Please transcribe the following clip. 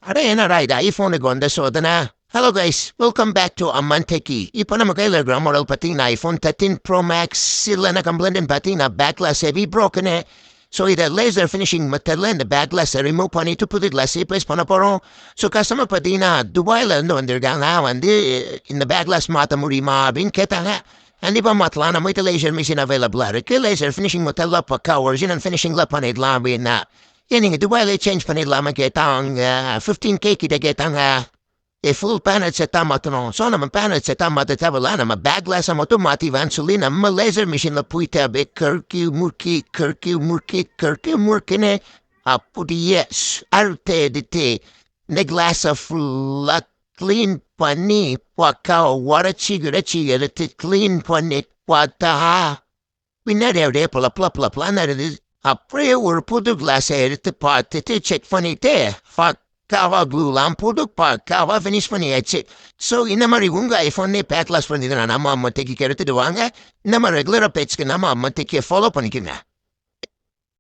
அட என்னடா இது ஐஃபோனுக்கு வந்த சோதனை. Hello guys, welcome back to Amman techie. இப்போ நம்ம கையில் இருக்கிற மாடல் பார்த்தீங்கன்னா ஐஃபோன் 13 ப்ரோ மேக்ஸ். இதில் என்ன கம்ப்ளைண்ட்னு பார்த்தீங்கன்னா பேக் கிளாஸ் ஹெவி ப்ரோக்கனு. ஸோ இதை லேசர் ஃபினிஷிங் மெத்தடில் இந்த பேக் கிளாஸை ரிமூவ் பண்ணிட்டு புது கிளாஸ் ரீப்ளேஸ் பண்ண போகிறோம். ஸோ கஸ்டமர் பார்த்தீங்கன்னா துபாயிலேருந்து வந்திருக்காங்க. இந்த பேக் கிளாஸ் மாற்ற முடியுமா அப்படின்னு கேட்டாங்க. கண்டிப்பாக மாற்றலாம். நம்ம கிட்ட லேசர் மிஷின் அவைலபிளாக இருக்குது. லேசர் ஃபினிஷிங் மெத்தடில் பக்கா ஒரிஜினல் ஃபினிஷிங்கில் பண்ணிடலாம் அப்படின்னா நீங்கள் துபாயிலே சேஞ்ச் பண்ணிடலாமா கேட்டாங்க. 15K கிட்ட கேட்டாங்க. ஃபுல் பேனல் செட்டாக மாற்றணும். ஸோ நம்ம பேனல் செட்டாக மாற்ற தேவையில்ல. நம்ம பேக் கிளாஸை மட்டும் மாற்றிவான்னு சொல்லி நம்ம லேசர் மிஷினில் போயிட்டு அப்படியே கருக்கி முறுக்கின்னு அப்படியே அறுத்து எடுத்து இந்த கிளாஸை ஃபுல்லாக க்ளீன் பண்ணி பக்கா உடச்சி கிடச்சி எடுத்து க்ளீன் பண்ணி பார்த்தா பின்னாடி அப்படியே புலப்பலான்னு இருந்தது. அப்படியே ஒரு புது கிளாஸை எடுத்து பார்த்துட்டு செக் பண்ணிட்டு பக்காவா க்ளூலாம் புது பக்காவா ஃபினிஷ் பண்ணியாச்சு. ஸோ இந்த மாதிரி உங்கள் ஐஃபோன்னே பேக் கிளாஸ் பண்ணிதுன்னா நம்ம அம்மா டெக்கிக்கு எடுத்துட்டு வாங்க. நம்ம ரெகுலராக பேச்சுக்கு நம்ம அம்மா டெக்கியை ஃபாலோ பண்ணிக்கோங்க.